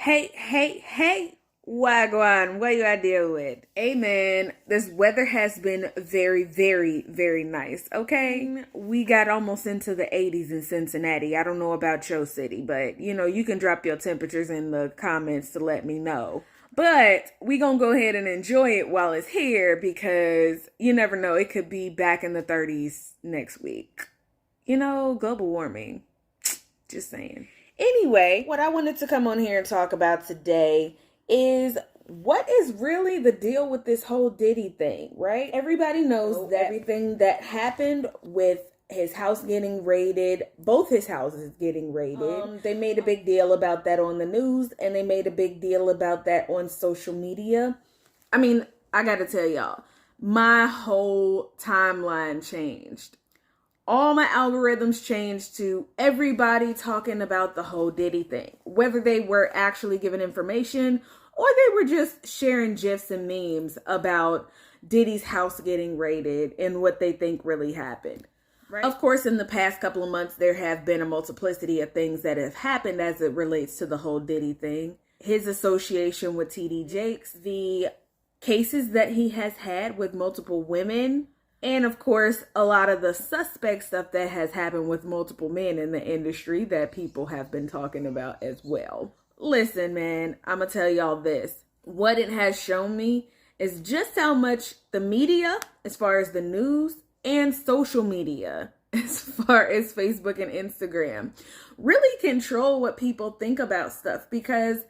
Hey, Wagwan, what you I deal with? Amen. This weather has been very nice, okay? We got almost into the 80s in Cincinnati. I don't know about your city, but you can drop your temperatures in the comments to let me know. But we gonna go ahead and enjoy it while it's here because you never know, it could be back in the 30s next week. Global warming. Just saying. Anyway, what I wanted to come on here and talk about today is what is really the deal with this whole Diddy thing, right? Everybody knows that everything that happened with his house getting raided, both his houses getting raided. They made a big deal about that on the news, and they made a big deal about that on social media. I mean, I gotta tell y'all, my whole timeline changed. All my algorithms changed to everybody talking about the whole Diddy thing, whether they were actually giving information or they were just sharing gifs and memes about Diddy's house getting raided and what they think really happened. Right. Of course, in the past couple of months, there have been a multiplicity of things that have happened as it relates to the whole Diddy thing. His association with TD Jakes, the cases that he has had with multiple women, and of course, a lot of the suspect stuff that has happened with multiple men in the industry that people have been talking about as well. Listen, man, I'm going to tell y'all this. What it has shown me is just how much the media, as far as the news, and social media, as far as Facebook and Instagram, really control what people think about stuff. Because,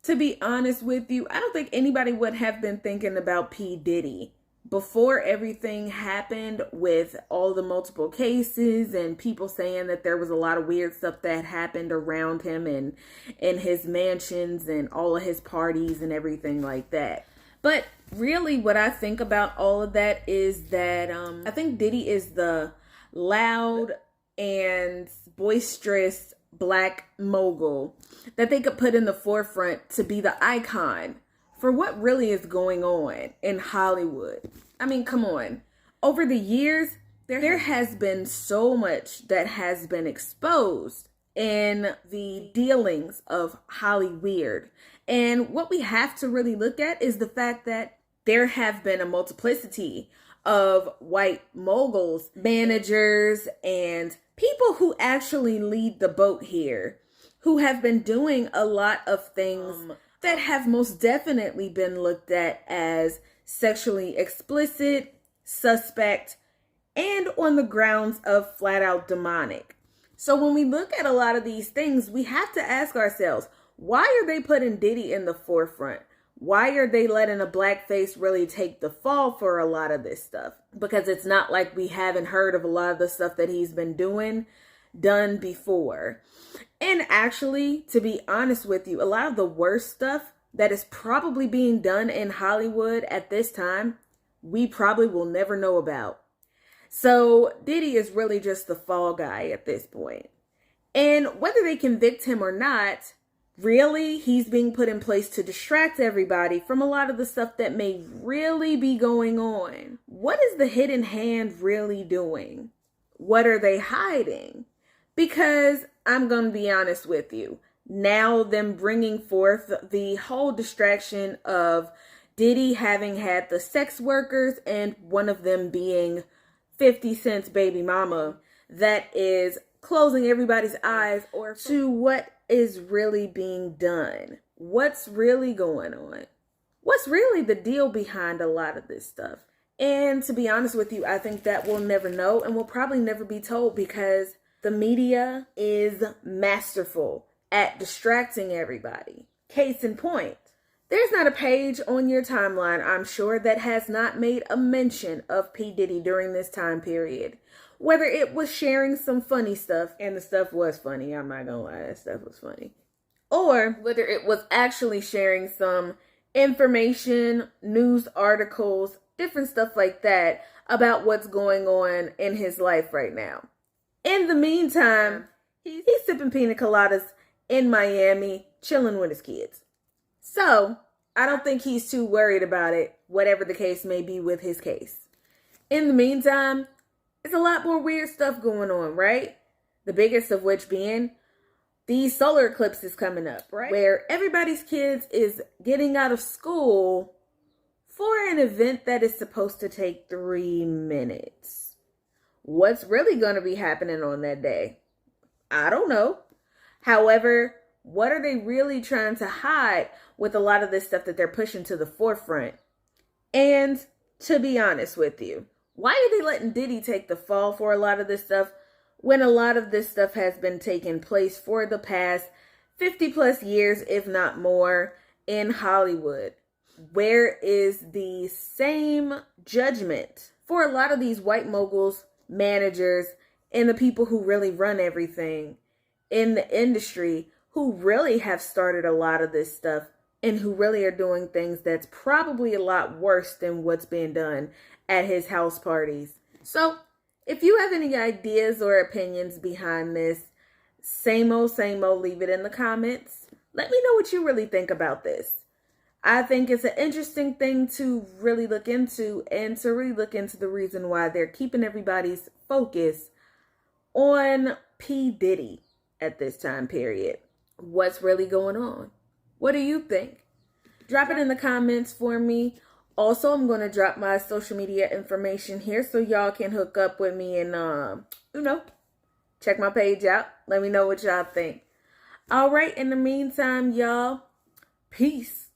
to be honest with you, I don't think anybody would have been thinking about P Diddy before everything happened with all the multiple cases and people saying that there was a lot of weird stuff that happened around him and in his mansions and all of his parties and everything like that. But really what I think about all of that is that I think Diddy is the loud and boisterous black mogul that they could put in the forefront to be the icon for what really is going on in Hollywood. I mean, come on. Over the years, there has been so much that has been exposed in the dealings of Hollyweird. And what we have to really look at is the fact that there have been a multiplicity of white moguls, managers, and people who actually lead the boat here, who have been doing a lot of things that have most definitely been looked at as sexually explicit, suspect, and on the grounds of flat out demonic. So when we look at a lot of these things, we have to ask ourselves, why are they putting Diddy in the forefront? Why are they letting a black face really take the fall for a lot of this stuff? Because it's not like we haven't heard of a lot of the stuff that he's been done before. And actually, to be honest with you, a lot of the worst stuff that is probably being done in Hollywood at this time, we probably will never know about. So Diddy is really just the fall guy at this point. And whether they convict him or not, really, he's being put in place to distract everybody from a lot of the stuff that may really be going on. What is the hidden hand really doing? What are they hiding? Because I'm going to be honest with you. Now them bringing forth the whole distraction of Diddy having had the sex workers and one of them being 50 Cent's baby mama, that is closing everybody's eyes or to what is really being done. What's really going on? What's really the deal behind a lot of this stuff? And to be honest with you, I think that we'll never know and will probably never be told because the media is masterful at distracting everybody. Case in point, there's not a page on your timeline, I'm sure, that has not made a mention of P Diddy during this time period. Whether it was sharing some funny stuff, and the stuff was funny, I'm not gonna lie, that stuff was funny. Or whether it was actually sharing some information, news articles, different stuff like that about what's going on in his life right now. In the meantime, he's sipping pina coladas in Miami, chilling with his kids. So, I don't think he's too worried about it, whatever the case may be with his case. In the meantime, there's a lot more weird stuff going on, right? The biggest of which being the solar eclipse is coming up, right? Where everybody's kids is getting out of school for an event that is supposed to take 3 minutes. What's really going to be happening on that day? I don't know. However, what are they really trying to hide with a lot of this stuff that they're pushing to the forefront? And to be honest with you, why are they letting Diddy take the fall for a lot of this stuff when a lot of this stuff has been taking place for the past 50 plus years, if not more, in Hollywood? Where is the same judgment for a lot of these white moguls, managers, and the people who really run everything in the industry, who really have started a lot of this stuff and who really are doing things that's probably a lot worse than what's being done at his house parties? So if you have any ideas or opinions behind this, same old, leave it in the comments. Let me know what you really think about this. I think it's an interesting thing to really look into, and to really look into the reason why they're keeping everybody's focus on P Diddy at this time period. What's really going on? What do you think? Drop it in the comments for me. Also, I'm going to drop my social media information here so y'all can hook up with me and, check my page out. Let me know what y'all think. All right, in the meantime, y'all, peace.